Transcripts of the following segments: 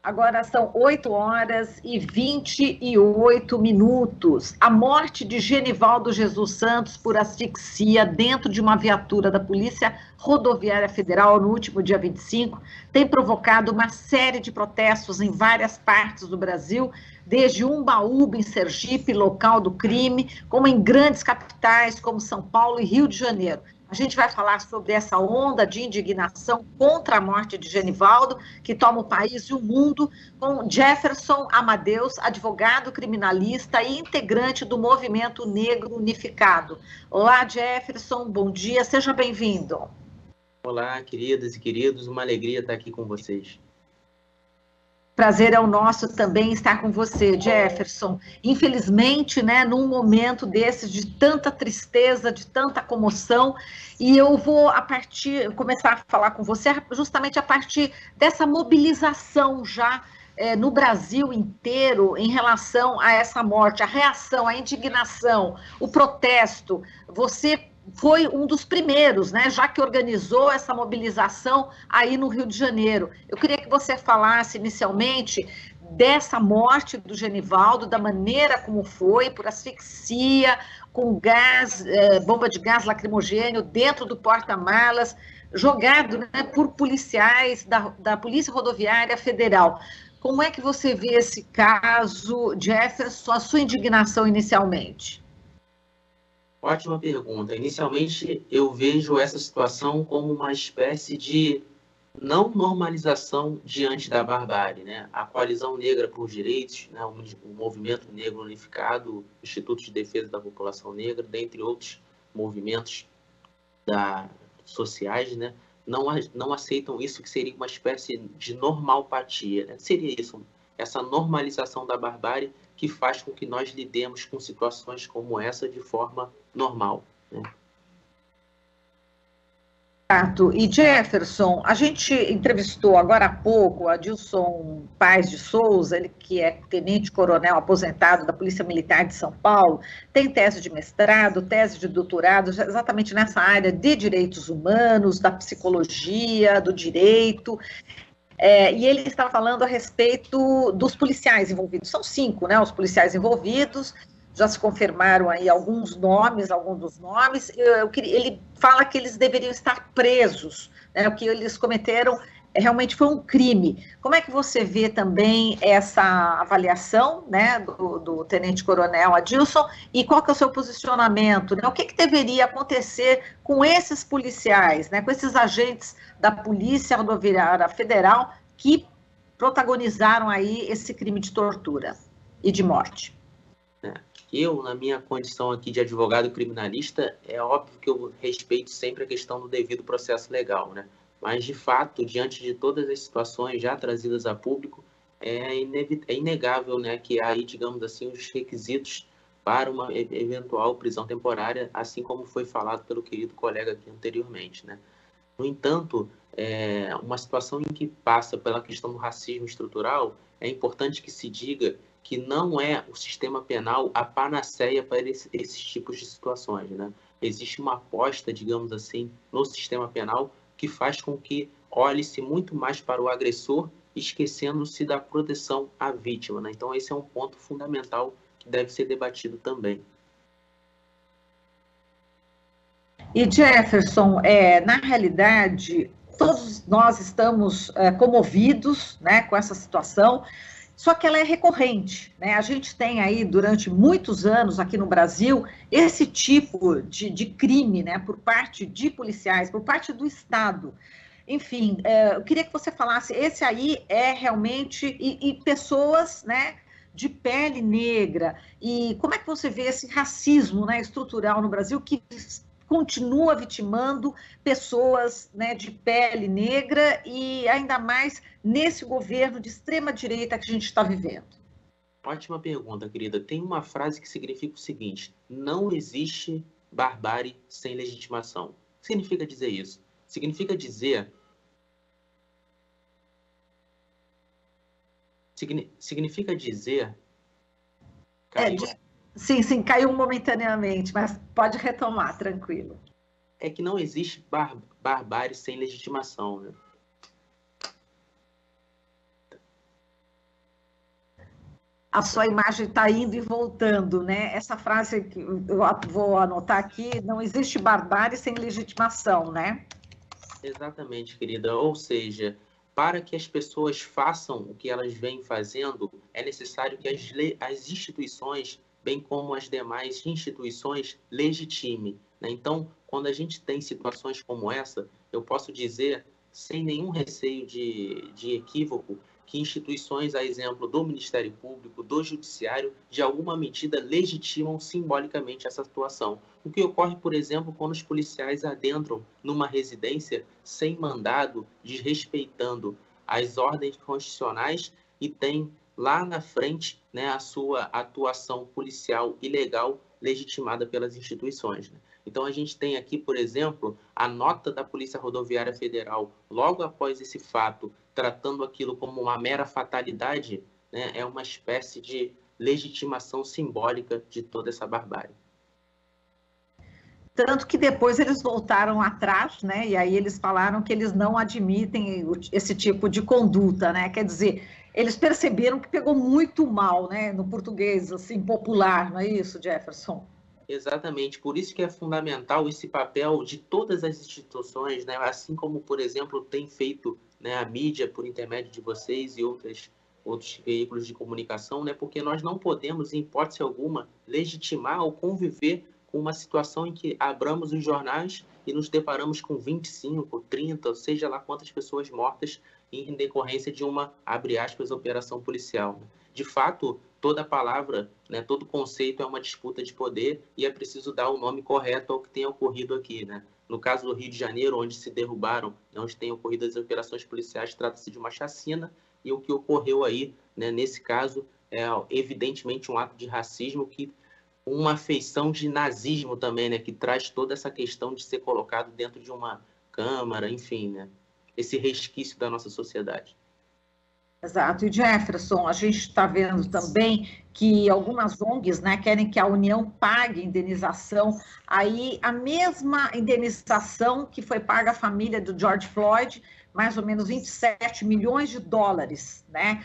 Agora são 8h28. A morte de Genivaldo Jesus Santos por asfixia dentro de uma viatura da Polícia Rodoviária Federal no último dia 25 tem provocado uma série de protestos em várias partes do Brasil, desde Umbaúba, em Sergipe, local do crime, como em grandes capitais como São Paulo e Rio de Janeiro. A gente vai falar sobre essa onda de indignação contra a morte de Genivaldo, que toma o país e o mundo, com Jefferson Amadeus, advogado criminalista e integrante do Movimento Negro Unificado. Olá, Jefferson, bom dia, seja bem-vindo. Olá, queridas e queridos, uma alegria estar aqui com vocês. Prazer é o nosso também estar com você, Jefferson. Infelizmente, né, num momento desses de tanta tristeza, de tanta comoção, e eu vou começar a falar com você justamente a partir dessa mobilização já no Brasil inteiro em relação a essa morte, a reação, a indignação, o protesto. Você foi um dos primeiros, né, já que organizou essa mobilização aí no Rio de Janeiro. Eu queria que você falasse inicialmente dessa morte do Genivaldo, da maneira como foi, por asfixia, com gás, bomba de gás lacrimogênio dentro do porta-malas, jogado, né, por policiais da Polícia Rodoviária Federal. Como é que você vê esse caso, Jefferson, a sua indignação inicialmente? Ótima pergunta. Inicialmente, eu vejo essa situação como uma espécie de não normalização diante da barbárie, né? A Coalizão Negra por Direitos, né? O Movimento Negro Unificado, o Instituto de Defesa da População Negra, dentre outros movimentos sociais, né? Não aceitam isso, que seria uma espécie de normalpatia, né? Seria isso, essa normalização da barbárie que faz com que nós lidemos com situações como essa de forma normal, né? E Jefferson, a gente entrevistou agora há pouco a Adilson Paes de Souza, ele que é tenente-coronel aposentado da Polícia Militar de São Paulo, tem tese de mestrado, tese de doutorado, exatamente nessa área de direitos humanos, da psicologia, do direito. E ele estava falando a respeito dos policiais envolvidos. São 5, né, os policiais envolvidos, já se confirmaram aí alguns dos nomes. Ele fala que eles deveriam estar presos, né, o que eles cometeram realmente foi um crime. Como é que você vê também essa avaliação, né, do tenente-coronel Adilson, e qual que é o seu posicionamento, né? O que deveria acontecer com esses policiais, né, com esses agentes da Polícia Rodoviária Federal que protagonizaram aí esse crime de tortura e de morte? Eu, na minha condição aqui de advogado criminalista, é óbvio que eu respeito sempre a questão do devido processo legal, né? Mas, de fato, diante de todas as situações já trazidas a público, é inegável, né, que há aí, digamos assim, os requisitos para uma eventual prisão temporária, assim como foi falado pelo querido colega aqui anteriormente, né? No entanto, uma situação em que passa pela questão do racismo estrutural, é importante que se diga que não é o sistema penal a panaceia para esses tipos de situações, né? Existe uma aposta, digamos assim, no sistema penal que faz com que olhe-se muito mais para o agressor, esquecendo-se da proteção à vítima, né? Então, esse é um ponto fundamental que deve ser debatido também. E, Jefferson, na realidade, todos nós estamos comovidos, né, com essa situação, só que ela é recorrente, né? A gente tem aí, durante muitos anos aqui no Brasil, esse tipo de crime, né, por parte de policiais, por parte do Estado. Enfim, eu queria que você falasse, esse aí é realmente, e pessoas, né, de pele negra, e como é que você vê esse racismo, né, estrutural no Brasil, que continua vitimando pessoas, né, de pele negra, e ainda mais nesse governo de extrema-direita que a gente está vivendo? Ótima pergunta, querida. Tem uma frase que significa o seguinte: não existe barbárie sem legitimação. O que significa dizer isso? Significa dizer... Significa dizer... Sim, caiu momentaneamente, mas pode retomar, tranquilo. É que não existe barbárie sem legitimação, né? A sua imagem está indo e voltando, né? Essa frase que eu vou anotar aqui, não existe barbárie sem legitimação, né? Exatamente, querida. Ou seja, para que as pessoas façam o que elas vêm fazendo, é necessário que as instituições, bem como as demais instituições, legitimem, né? Então, quando a gente tem situações como essa, eu posso dizer, sem nenhum receio de equívoco, que instituições, a exemplo do Ministério Público, do Judiciário, de alguma medida legitimam simbolicamente essa situação. O que ocorre, por exemplo, quando os policiais adentram numa residência sem mandado, desrespeitando as ordens constitucionais e tem lá na frente, né, a sua atuação policial ilegal legitimada pelas instituições, né? Então a gente tem aqui, por exemplo, a nota da Polícia Rodoviária Federal, logo após esse fato, tratando aquilo como uma mera fatalidade, né, é uma espécie de legitimação simbólica de toda essa barbárie. Tanto que depois eles voltaram atrás, né? E aí eles falaram que eles não admitem esse tipo de conduta, né? Quer dizer, eles perceberam que pegou muito mal, né? No português, assim, popular, não é isso, Jefferson? Exatamente, por isso que é fundamental esse papel de todas as instituições, né? Assim como, por exemplo, tem feito, né, a mídia por intermédio de vocês e outros veículos de comunicação, né? Porque nós não podemos, em hipótese alguma, legitimar ou conviver com uma situação em que abramos os jornais e nos deparamos com 25, 30, ou seja lá quantas pessoas mortas em decorrência de uma, abre aspas, operação policial. De fato, toda palavra, né, todo conceito é uma disputa de poder e é preciso dar o nome correto ao que tem ocorrido aqui, né? No caso do Rio de Janeiro, onde se derrubaram, onde tem ocorrido as operações policiais, trata-se de uma chacina, e o que ocorreu aí, né, nesse caso, é evidentemente um ato de racismo, que uma feição de nazismo também, né, que traz toda essa questão de ser colocado dentro de uma câmara, enfim, né, esse resquício da nossa sociedade. Exato. E Jefferson, a gente está vendo também que algumas ONGs, né, querem que a União pague indenização, aí a mesma indenização que foi paga à família do George Floyd, mais ou menos 27 milhões de dólares, né?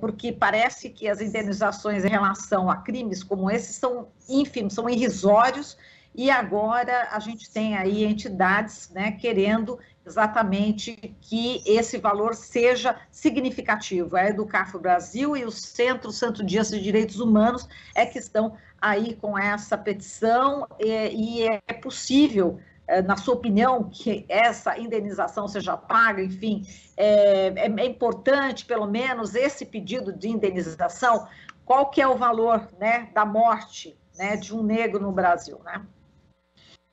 Porque parece que as indenizações em relação a crimes como esse são ínfimos, são irrisórios, e agora a gente tem aí entidades, né, querendo exatamente que esse valor seja significativo. A Educafro Brasil e o Centro Santo Dias de Direitos Humanos é que estão aí com essa petição, e é possível, na sua opinião, que essa indenização seja paga, enfim, é importante, pelo menos, esse pedido de indenização. Qual que é o valor, né, da morte, né, de um negro no Brasil, né?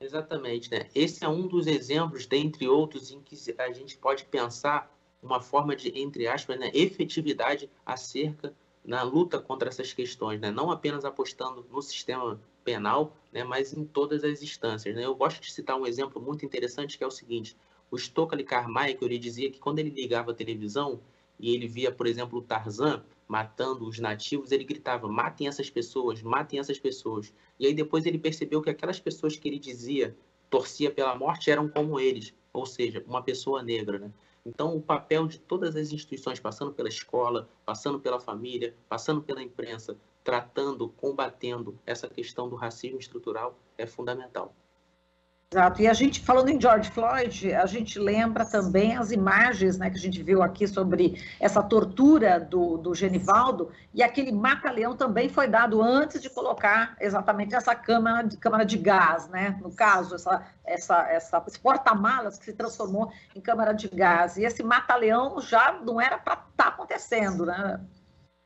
Exatamente, né? Esse é um dos exemplos, dentre outros, em que a gente pode pensar uma forma de, entre aspas, né, efetividade acerca na luta contra essas questões, né? Não apenas apostando no sistema penal, né, mas em todas as instâncias, né? Eu gosto de citar um exemplo muito interessante, que é o seguinte: o Stokely Carmichael, ele dizia que quando ele ligava a televisão e ele via, por exemplo, o Tarzan matando os nativos, ele gritava: matem essas pessoas, matem essas pessoas. E aí depois ele percebeu que aquelas pessoas que ele dizia, torcia pela morte, eram como eles, ou seja, uma pessoa negra, né? Então, o papel de todas as instituições, passando pela escola, passando pela família, passando pela imprensa, tratando, combatendo essa questão do racismo estrutural, é fundamental. Exato, e a gente, falando em George Floyd, a gente lembra também as imagens, né, que a gente viu aqui sobre essa tortura do Genivaldo, e aquele mata-leão também foi dado antes de colocar exatamente essa câmara de gás, né, no caso, esse porta-malas que se transformou em câmara de gás, e esse mata-leão já não era para estar acontecendo, né?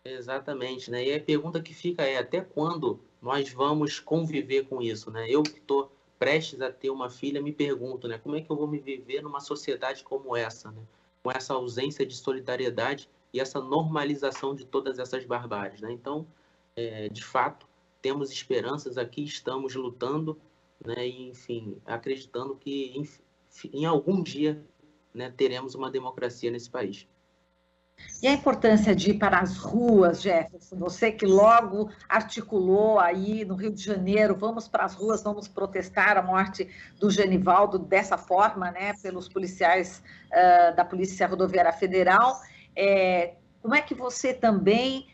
Exatamente, né, e a pergunta que fica é: até quando nós vamos conviver com isso, né? Eu que estou prestes a ter uma filha, me pergunto, né, como é que eu vou me viver numa sociedade como essa, né, com essa ausência de solidariedade e essa normalização de todas essas barbáries, né? Então, de fato, temos esperanças aqui, estamos lutando, né, e, enfim, acreditando que em algum dia, né, teremos uma democracia nesse país. E a importância de ir para as ruas, Jefferson, você que logo articulou aí no Rio de Janeiro, vamos para as ruas, vamos protestar a morte do Genivaldo dessa forma, né, pelos policiais da Polícia Rodoviária Federal. Como é que você também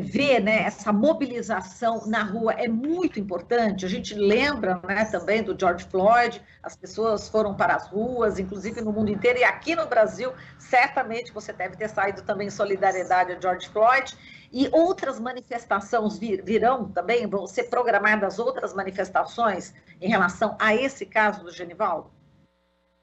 ver, né, essa mobilização na rua é muito importante. A gente lembra, né, também do George Floyd, as pessoas foram para as ruas, inclusive no mundo inteiro, e aqui no Brasil, certamente você deve ter saído também em solidariedade a George Floyd, e outras manifestações virão também, vão ser programadas outras manifestações em relação a esse caso do Genivaldo?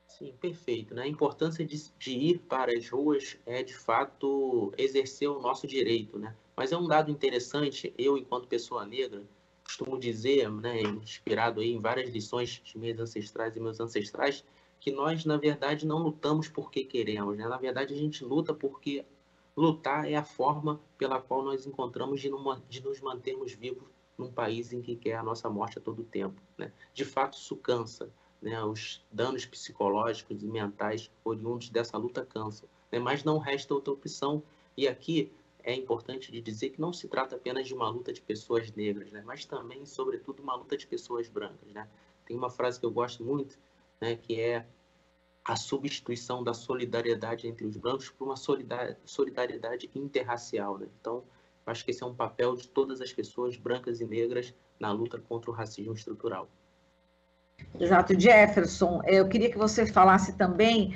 Sim, perfeito, né? A importância de ir para as ruas é, de fato, exercer o nosso direito, né? Mas é um dado interessante, eu, enquanto pessoa negra, costumo dizer, né, inspirado aí em várias lições de minhas ancestrais e meus ancestrais, que nós, na verdade, não lutamos porque queremos, né? Na verdade, a gente luta porque lutar é a forma pela qual nós encontramos de nos mantermos vivos num país em que quer a nossa morte a todo tempo, né? De fato, isso cansa, né? Os danos psicológicos e mentais oriundos dessa luta cansam, né? Mas não resta outra opção. E aqui é importante de dizer que não se trata apenas de uma luta de pessoas negras, né? Mas também, sobretudo, uma luta de pessoas brancas, né? Tem uma frase que eu gosto muito, né? Que é a substituição da solidariedade entre os brancos por uma solidariedade interracial, né? Então, acho que esse é um papel de todas as pessoas brancas e negras na luta contra o racismo estrutural. Exato, Jefferson, eu queria que você falasse também,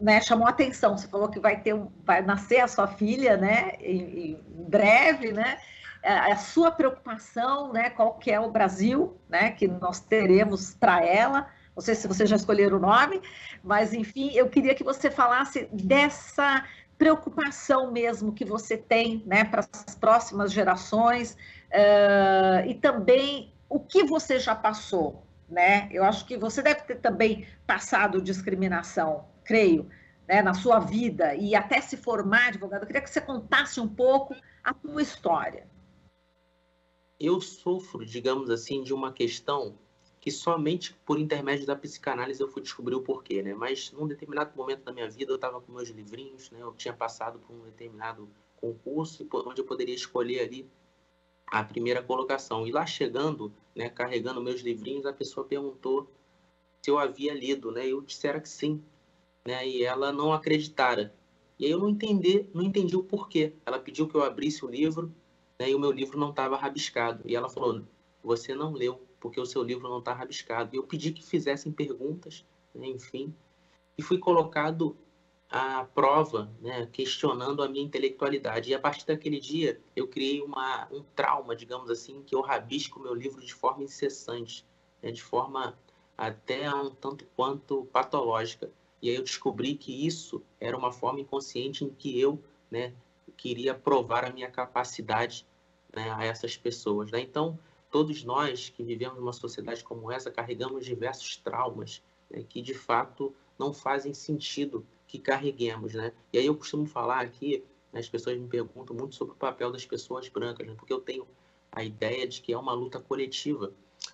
né, chamou a atenção, você falou que vai nascer a sua filha, né, em breve, né, a sua preocupação, né, qual que é o Brasil, né, que nós teremos para ela, não sei se você já escolheram o nome, mas enfim, eu queria que você falasse dessa preocupação mesmo que você tem, né, para as próximas gerações, e também o que você já passou, né? Eu acho que você deve ter também passado discriminação, creio, né, na sua vida e até se formar advogado. Eu queria que você contasse um pouco a tua história. Eu sofro, digamos assim, de uma questão que somente por intermédio da psicanálise eu fui descobrir o porquê, né? Mas num determinado momento da minha vida eu estava com meus livrinhos, né? Eu tinha passado por um determinado concurso onde eu poderia escolher ali a primeira colocação. E lá chegando, né, carregando meus livrinhos, a pessoa perguntou se eu havia lido, né? Eu dissera que sim, né? E ela não acreditara. E aí eu não entendi o porquê. Ela pediu que eu abrisse o livro, né, e o meu livro não estava rabiscado. E ela falou: você não leu, porque o seu livro não está rabiscado. E eu pedi que fizessem perguntas, né, enfim, e fui colocado à prova, né, questionando a minha intelectualidade. E a partir daquele dia, eu criei um trauma, digamos assim, que eu rabisco o meu livro de forma incessante, né, de forma até um tanto quanto patológica. E aí eu descobri que isso era uma forma inconsciente em que eu, né, queria provar a minha capacidade, né, a essas pessoas, né? Então, todos nós que vivemos numa sociedade como essa carregamos diversos traumas, né, que de fato não fazem sentido que carreguemos, né? E aí eu costumo falar aqui, né, as pessoas me perguntam muito sobre o papel das pessoas brancas, né? Porque eu tenho a ideia de que é uma luta coletiva,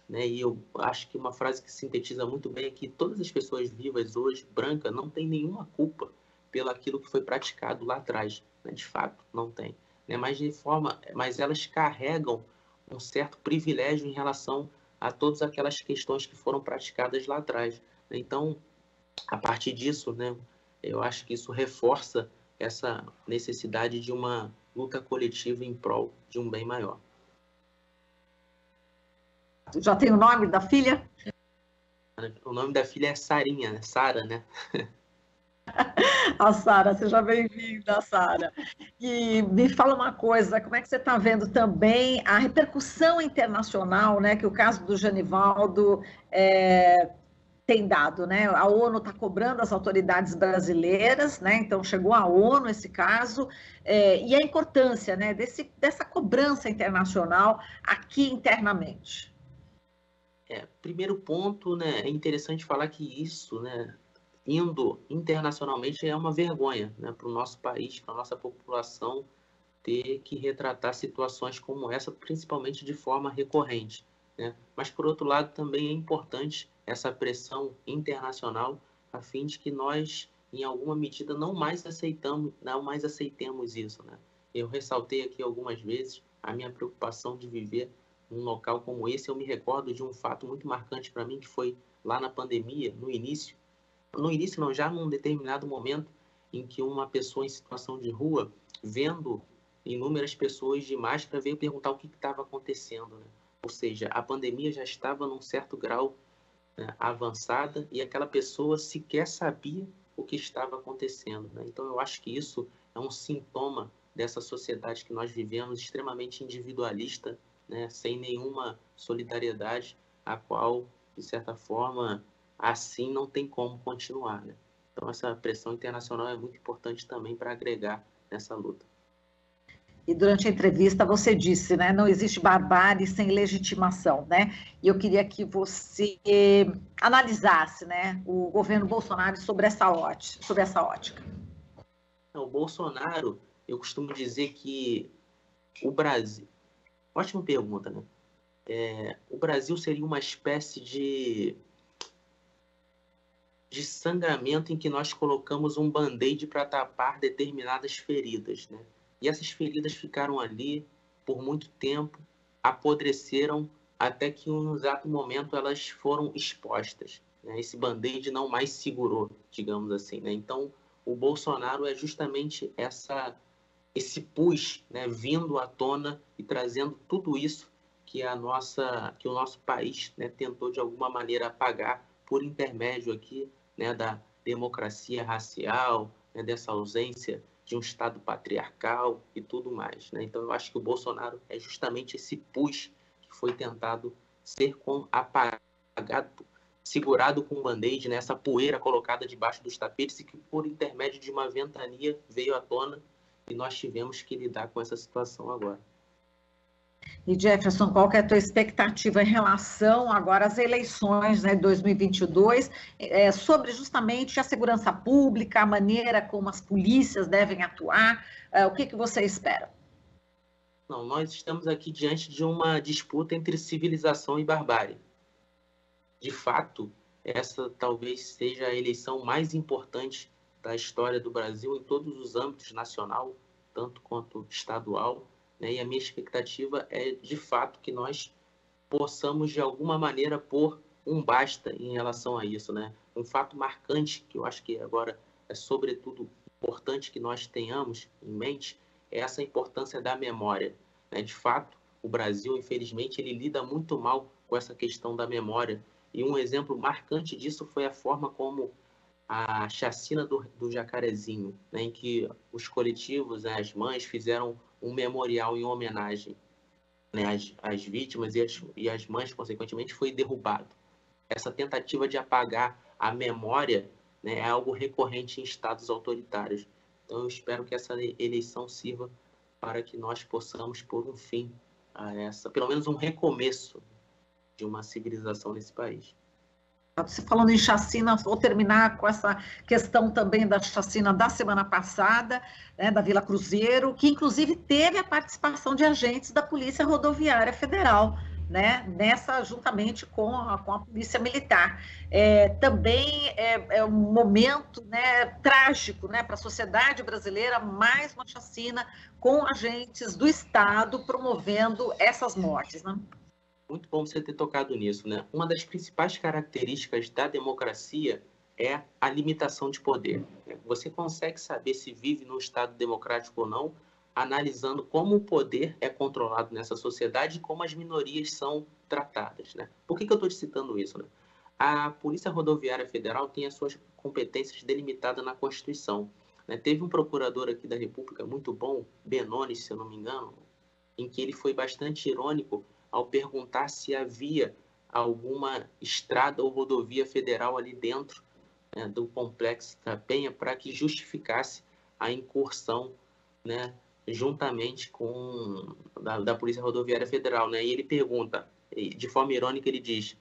né? E eu acho que uma frase que sintetiza muito bem é que todas as pessoas vivas hoje, brancas, não têm nenhuma culpa pelo aquilo que foi praticado lá atrás, né? De fato, não tem, né? Mas elas carregam um certo privilégio em relação a todas aquelas questões que foram praticadas lá atrás. Então, a partir disso, né, eu acho que isso reforça essa necessidade de uma luta coletiva em prol de um bem maior. Já tem o nome da filha? O nome da filha é Sarinha, né? Sara, né? A Sara, seja bem-vinda, Sara. E me fala uma coisa, como é que você está vendo também a repercussão internacional, né, que o caso do Genivaldo tem dado, né? A ONU está cobrando as autoridades brasileiras, né? Então chegou a ONU esse caso, e a importância, né, dessa cobrança internacional aqui internamente. Primeiro ponto, né, é interessante falar que isso, né, indo internacionalmente é uma vergonha, né, para o nosso país, para a nossa população ter que retratar situações como essa, principalmente de forma recorrente, né? Mas, por outro lado, também é importante essa pressão internacional a fim de que nós, em alguma medida, não mais aceitemos isso, né? Eu ressaltei aqui algumas vezes a minha preocupação de viver num local como esse. Eu me recordo de um fato muito marcante para mim, que foi lá na pandemia, no início não, já num determinado momento em que uma pessoa em situação de rua, vendo inúmeras pessoas de máscara veio perguntar o que estava acontecendo, né? Ou seja, a pandemia já estava num certo grau, né, avançada, e aquela pessoa sequer sabia o que estava acontecendo, né? Então, eu acho que isso é um sintoma dessa sociedade que nós vivemos, extremamente individualista, né, sem nenhuma solidariedade, a qual, de certa forma, assim não tem como continuar, né? Então, essa pressão internacional é muito importante também para agregar nessa luta. E durante a entrevista você disse, né, não existe barbárie sem legitimação, né? E eu queria que você analisasse, né, o governo Bolsonaro sobre essa ótica. O Bolsonaro, eu costumo dizer que o Brasil... Ótima pergunta, né? O Brasil seria uma espécie de sangramento em que nós colocamos um band-aid para tapar determinadas feridas, né? E essas feridas ficaram ali por muito tempo, apodreceram, até que em um exato momento elas foram expostas, né? Esse band-aid não mais segurou, digamos assim, né? Então, o Bolsonaro é justamente esse pus, né, vindo à tona e trazendo tudo isso que o nosso país, né, tentou de alguma maneira apagar por intermédio aqui, né, da democracia racial, né, dessa ausência de um Estado patriarcal e tudo mais, né? Então, eu acho que o Bolsonaro é justamente esse pus que foi tentado ser apagado, segurado com um band-aid, né, essa poeira colocada debaixo dos tapetes e que, por intermédio de uma ventania, veio à tona e nós tivemos que lidar com essa situação agora. E Jefferson, qual que é a tua expectativa em relação agora às eleições, né, de 2022, sobre justamente a segurança pública, a maneira como as polícias devem atuar, o que você espera? Não, nós estamos aqui diante de uma disputa entre civilização e barbárie. De fato, essa talvez seja a eleição mais importante da história do Brasil em todos os âmbitos, nacional, tanto quanto estadual, né? E a minha expectativa é, de fato, que nós possamos, de alguma maneira, pôr um basta em relação a isso, né? Um fato marcante, que eu acho que agora é, sobretudo, importante que nós tenhamos em mente, é essa importância da memória, né? De fato, o Brasil, infelizmente, ele lida muito mal com essa questão da memória. E um exemplo marcante disso foi a forma como a chacina do Jacarezinho, né, em que os coletivos, né, as mães, fizeram um memorial em homenagem, né, às vítimas e as mães, consequentemente, foi derrubado. Essa tentativa de apagar a memória, né, é algo recorrente em estados autoritários. Então, eu espero que essa eleição sirva para que nós possamos pôr um fim a pelo menos um recomeço de uma civilização nesse país. Você falando em chacina, vou terminar com essa questão também da chacina da semana passada, né, da Vila Cruzeiro, que inclusive teve a participação de agentes da Polícia Rodoviária Federal, né, juntamente com a Polícia Militar. Também é um momento, né, trágico, né, para a sociedade brasileira, mais uma chacina com agentes do Estado promovendo essas mortes, né? Muito bom você ter tocado nisso, né? Uma das principais características da democracia é a limitação de poder. Você consegue saber se vive num Estado democrático ou não, analisando como o poder é controlado nessa sociedade e como as minorias são tratadas, né? Por que eu estou te citando isso, né? A Polícia Rodoviária Federal tem as suas competências delimitadas na Constituição, né? Teve um procurador aqui da República muito bom, Benoni, se eu não me engano, em que ele foi bastante irônico ao perguntar se havia alguma estrada ou rodovia federal ali dentro, né, do Complexo da Penha para que justificasse a incursão, né, juntamente com da Polícia Rodoviária Federal, né? E ele pergunta, de forma irônica, ele diz: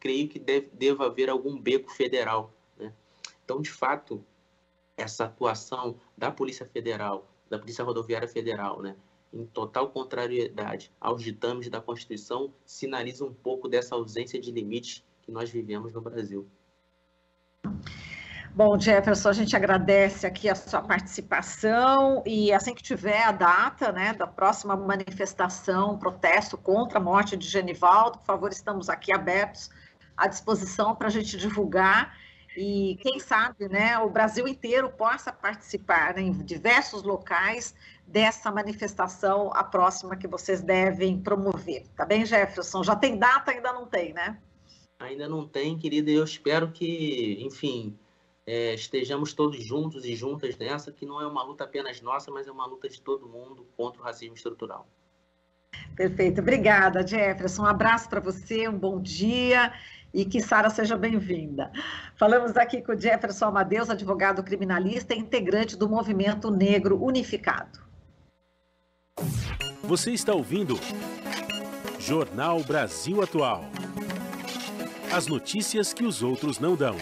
creio que deva haver algum beco federal, né? Então, de fato, essa atuação da Polícia Federal, da Polícia Rodoviária Federal, né, em total contrariedade aos ditames da Constituição, sinaliza um pouco dessa ausência de limites que nós vivemos no Brasil. Bom, Jefferson, a gente agradece aqui a sua participação e assim que tiver a data, né, da próxima manifestação, protesto contra a morte de Genivaldo, por favor, estamos aqui abertos à disposição para a gente divulgar e quem sabe, né, o Brasil inteiro possa participar, né, em diversos locais dessa manifestação, a próxima que vocês devem promover. Tá bem, Jefferson? Já tem data? Ainda não tem, né? Ainda não tem, querida, e eu espero que, enfim, estejamos todos juntos e juntas nessa, que não é uma luta apenas nossa, mas é uma luta de todo mundo contra o racismo estrutural. Perfeito. Obrigada, Jefferson. Um abraço para você, um bom dia e que Sara seja bem-vinda. Falamos aqui com o Jefferson Amadeus, advogado criminalista e integrante do Movimento Negro Unificado. Você está ouvindo Jornal Brasil Atual. As notícias que os outros não dão.